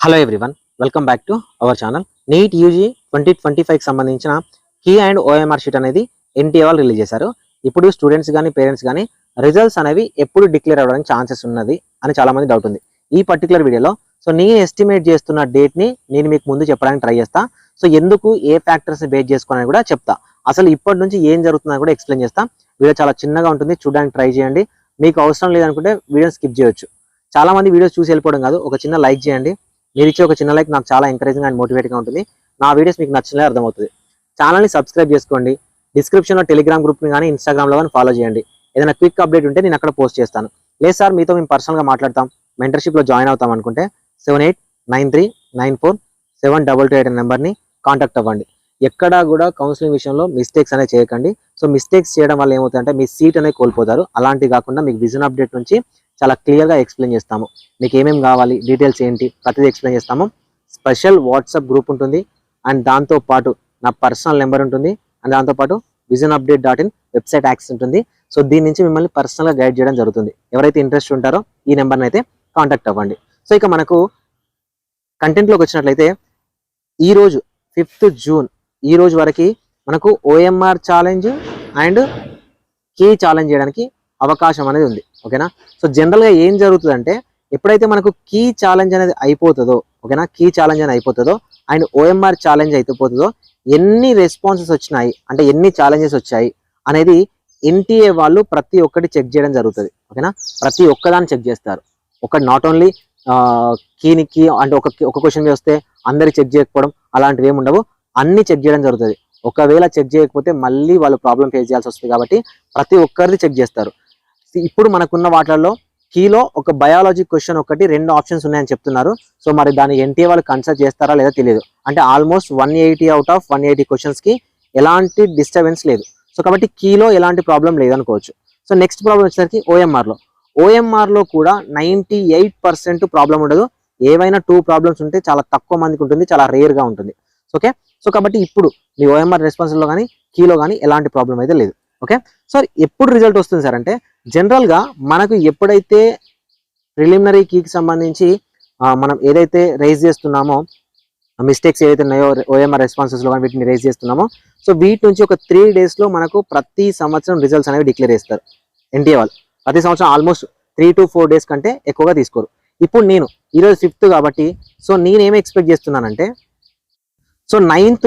Hello everyone, welcome back to our channel. NEET UG 2025కి సంబంధించిన key and OMR sheet అనేది NTA వాళ్ళు release చేశారు. ఇప్పుడు స్టూడెంట్స్ కానీ పేరెంట్స్ కానీ రిజల్ట్స్ అనేవి ఎప్పుడు డిక్లేర్ అవ్వడానికి ఛాన్సెస్ ఉన్నది అని చాలా మంది డౌట్ ఉంది. ఈ పర్టికులర్ వీడియోలో నేను ఎస్టిమేట్ చేస్తున్న డేట్ని నేను మీకు ముందు చెప్పడానికి ట్రై చేస్తా. ఎందుకు ఏ ఫ్యాక్టర్స్ని బేస్ చేసుకోవాలని కూడా చెప్తా. అసలు ఇప్పటి నుంచి ఏం జరుగుతుందని కూడా ఎక్స్ప్లెయిన్ చేస్తా. వీడియో చాలా చిన్నగా ఉంటుంది, చూడడానికి ట్రై చేయండి. మీకు అవసరం లేదనుకుంటే వీడియో స్కిప్ చేయొచ్చు. చాలా మంది వీడియోస్ చూసి వెళ్ళిపోవడం కాదు, ఒక చిన్న లైక్ చేయండి. మీరు ఇచ్చే ఒక చిన్న లైక్ నాకు చాలా ఎంకరేజింగ్ అండ్ మోటివేట్గా ఉంటుంది. నా వీడియోస్ మీకు నచ్చినదే అర్థమవుతుంది. ఛానల్ని సబ్స్క్రైబ్ చేసుకోండి. డిస్క్రిప్షన్లో టెలిగ్రామ్ గ్రూప్ని కానీ ఇన్స్టాగ్రామ్లో కానీ ఫాలో చేయండి. ఏదైనా క్విక్ అప్డేట్ ఉంటే నేను అక్కడ పోస్ట్ చేస్తాను. లేదు సార్ మీతో మేము పర్సనల్గా మాట్లాడతాం, మెంటర్షిప్లో జాయిన్ అవుతాం అనుకుంటే 7893947228 అనే నెంబర్ని కాంటాక్ట్ అవ్వండి. ఎక్కడా కూడా కౌన్సిలింగ్ విషయంలో మిస్టేక్స్ అనేది చేయకండి. మిస్టేక్స్ చేయడం వల్ల ఏమవుతుందంటే మీ సీట్ అనేది కోల్పోతారు. అలాంటివి కాకుండా మీకు విజన్ అప్డేట్ నుంచి చాలా క్లియర్గా ఎక్స్ప్లెయిన్ చేస్తాము. మీకు ఏమేమి కావాలి, డీటెయిల్స్ ఏంటి, ప్రతిదీ ఎక్స్ప్లెయిన్ చేస్తాము. స్పెషల్ వాట్సాప్ గ్రూప్ ఉంటుంది అండ్ దాంతోపాటు నా పర్సనల్ నెంబర్ ఉంటుంది అండ్ దాంతోపాటు visionupdate.in వెబ్సైట్ యాక్సెస్ ఉంటుంది. దీని నుంచి మిమ్మల్ని పర్సనల్గా గైడ్ చేయడం జరుగుతుంది. ఎవరైతే ఇంట్రెస్ట్ ఉంటారో ఈ నెంబర్ని అయితే కాంటాక్ట్ అవ్వండి. ఇక మనకు కంటెంట్లోకి వచ్చినట్లయితే ఈరోజు 5th జూన్ ఈ రోజు వరకు మనకు OMR challenge and key challenge చేయడానికి అవకాశం అనేది ఉంది. ఓకేనా. జనరల్గా ఏం జరుగుతుందంటే ఎప్పుడైతే మనకు కీ ఛాలెంజ్ అనేది అయిపోతుందో, ఓకేనా, కీ ఛాలెంజ్ అనేది అయిపోతుందో అండ్ ఓఎంఆర్ ఛాలెంజ్ అయిపోతుందో ఎన్ని రెస్పాన్సెస్ వచ్చినాయి అంటే ఎన్ని ఛాలెంజెస్ వచ్చాయి అనేది ఎన్టీఏ వాళ్ళు ప్రతి ఒక్కటి చెక్ చేయడం జరుగుతుంది. ఓకేనా. ప్రతి ఒక్కదాన్ని చెక్ చేస్తారు. నాట్ ఓన్లీ కీ అంటే ఒక క్వశ్చన్ మీద వస్తే అందరి చెక్ చేయకపోవడం అలాంటివి ఏమి ఉండవు. అన్ని చెక్ చేయడం జరుగుతుంది. ఒకవేళ చెక్ చేయకపోతే మళ్ళీ వాళ్ళు ప్రాబ్లం ఫేస్ చేయాల్సి వస్తుంది. కాబట్టి ప్రతి ఒక్కరిది చెక్ చేస్తారు. ఇప్పుడు మనకున్న వాటిల్లో కీలో ఒక బయాలజీ క్వశ్చన్ ఒకటి 2 ఆప్షన్స్ ఉన్నాయని చెప్తున్నారు. మరి దాన్ని ఎన్టీఏ వాళ్ళు కన్సిడర్ చేస్తారా లేదా తెలియదు. అంటే ఆల్మోస్ట్ 180 అవుట్ ఆఫ్ 180 క్వశ్చన్స్కి ఎలాంటి డిస్టర్బెన్స్ లేదు. కాబట్టి కీలో ఎలాంటి ప్రాబ్లం లేదనుకోవచ్చు. నెక్స్ట్ ప్రాబ్లం వచ్చేసరికి ఓఎంఆర్లో కూడా 98% ప్రాబ్లం ఉండదు. ఏవైనా 2 ప్రాబ్లమ్స్ ఉంటే చాలా తక్కువ మందికి ఉంటుంది, చాలా రేర్గా ఉంటుంది. ఓకే. కాబట్టి ఇప్పుడు మీ ఓఎంఆర్ రెస్పాన్స్లో కానీ కీలో కానీ ఎలాంటి ప్రాబ్లం అయితే లేదు. ఓకే. ఎప్పుడు రిజల్ట్ వస్తుంది సార్ అంటే జనరల్గా మనకు ఎప్పుడైతే ప్రిలిమినరీ కీకి సంబంధించి మనం ఏదైతే రైజ్ చేస్తున్నామో మిస్టేక్స్ ఏదైతే ఉన్నాయో ఓఎంఆర్ రెస్పాన్సెస్లో కానీ వీటిని రైజ్ చేస్తున్నామో వీటి నుంచి ఒక 3 డేస్లో మనకు ప్రతి సంవత్సరం రిజల్ట్స్ అనేవి డిక్లేర్ చేస్తారు ఎన్టీఏ వాళ్ళు. ప్రతి సంవత్సరం ఆల్మోస్ట్ 3 to 4 డేస్ కంటే ఎక్కువగా తీసుకోరు. ఇప్పుడు నేను ఈరోజు 5th కాబట్టి నేనేమి ఎక్స్పెక్ట్ చేస్తున్నానంటే 9th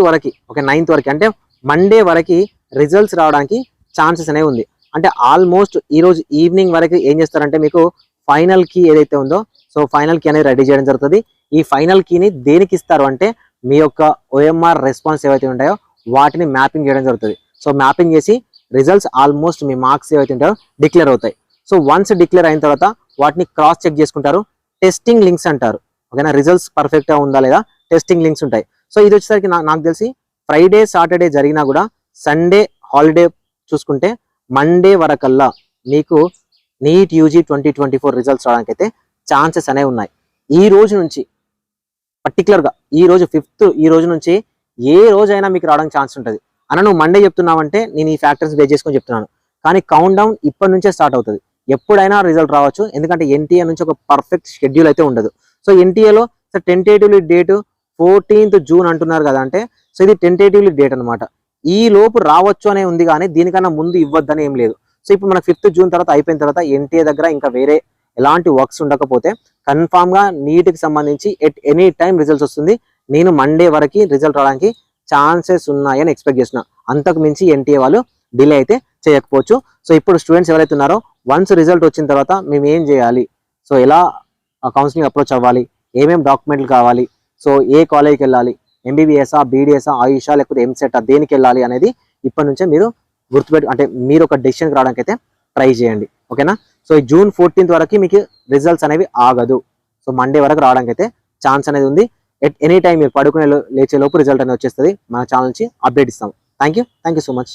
వరకు, ఓకే, 9th వరకు అంటే మండే వరకు రిజల్ట్స్ రావడానికి ఛాన్సెస్ అనేవి ఉంది. అంటే ఆల్మోస్ట్ ఈరోజు ఈవినింగ్ వరకు ఏం చేస్తారంటే మీకు ఫైనల్ కీ ఏదైతే ఉందో ఫైనల్ కీ అనేది రెడీ చేయడం జరుగుతుంది. ఈ ఫైనల్ కీని దేనికి ఇస్తారు అంటే మీ యొక్క ఓఎంఆర్ రెస్పాన్స్ ఏవైతే ఉంటాయో వాటిని మ్యాపింగ్ చేయడం జరుగుతుంది. మ్యాపింగ్ చేసి రిజల్ట్స్ ఆల్మోస్ట్ మీ మార్క్స్ ఏవైతే ఉంటాయో డిక్లేర్ అవుతాయి. వన్స్ డిక్లేర్ అయిన తర్వాత వాటిని క్రాస్ చెక్ చేసుకుంటారు. టెస్టింగ్ లింక్స్ అంటారు. ఓకేనా. రిజల్ట్స్ పర్ఫెక్ట్గా ఉందా లేదా టెస్టింగ్ లింక్స్ ఉంటాయి. ఇది వచ్చేసరికి నాకు తెలిసి ఫ్రైడే సాటర్డే జరిగినా కూడా సండే హాలిడే చూసుకుంటే మండే వరకల్లా మీకు నీట్ యూజీ 2024 రిజల్ట్స్ రావడానికి అయితే ఛాన్సెస్ అనేవి ఉన్నాయి. ఈ రోజు నుంచి పర్టికులర్గా ఈ రోజు 5th ఈ రోజు నుంచి ఏ రోజైనా మీకు రావడానికి ఛాన్స్ ఉంటుంది. నువ్వు మండే చెప్తున్నావంటే నేను ఈ ఫ్యాక్టర్స్ బేస్ చేసుకొని చెప్తున్నాను. కానీ కౌంట్ డౌన్ ఇప్పటి నుంచే స్టార్ట్ అవుతుంది. ఎప్పుడైనా రిజల్ట్ రావచ్చు. ఎందుకంటే ఎన్టీఏ నుంచి ఒక పర్ఫెక్ట్ షెడ్యూల్ అయితే ఉండదు. ఎన్టీఏలో టెంటేటివ్లీ డేట్ 14th జూన్ అంటున్నారు కదా, అంటే ఇది టెంటేటివ్లీ డేట్ అనమాట. ఈ లోపు రావచ్చు అనే ఉంది కానీ దీనికన్నా ముందు ఇవ్వద్దని ఏం లేదు. ఇప్పుడు మన 5th జూన్ తర్వాత అయిపోయిన తర్వాత ఎన్టీఏ దగ్గర ఇంకా వేరే ఎలాంటి వర్క్స్ ఉండకపోతే కన్ఫామ్గా నీట్కి సంబంధించి ఎట్ ఎనీ టైం రిజల్ట్స్ వస్తుంది. నేను మండే వరకు రిజల్ట్ రావడానికి ఛాన్సెస్ ఉన్నాయని ఎక్స్పెక్ట్ చేసిన. అంతకు మించి ఎన్టీఏ వాళ్ళు డిలే అయితే చేయకపోవచ్చు. ఇప్పుడు స్టూడెంట్స్ ఎవరైతే ఉన్నారో వన్స్ రిజల్ట్ వచ్చిన తర్వాత మేము ఏం చేయాలి, ఎలా కౌన్సిలింగ్ అప్రోచ్ అవ్వాలి, ఏమేమి డాక్యుమెంట్లు కావాలి, ఏ కాలేజ్కి వెళ్ళాలి, ఎంబీబీఎస్ఆ, బీడీఎస్ఆ, ఆయుషా లేకపోతే ఎంసెట్ దేనికి వెళ్ళాలి అనేది ఇప్పటి నుంచే మీరు అంటే మీరు ఒక డెసిషన్కి రావడానికి అయితే ట్రై చేయండి. ఓకేనా. ఈ జూన్ 14th వరకు మీకు రిజల్ట్స్ అనేవి ఆగదు. మండే వరకు రావడానికి అయితే ఛాన్స్ అనేది ఉంది. ఎట్ ఎనీ టైం మీరు పడుకునే లేచే లోపు రిజల్ట్ అనేది వచ్చేస్తుంది. మన ఛానల్ నుంచి అప్డేట్ ఇస్తాం. Thank you so much.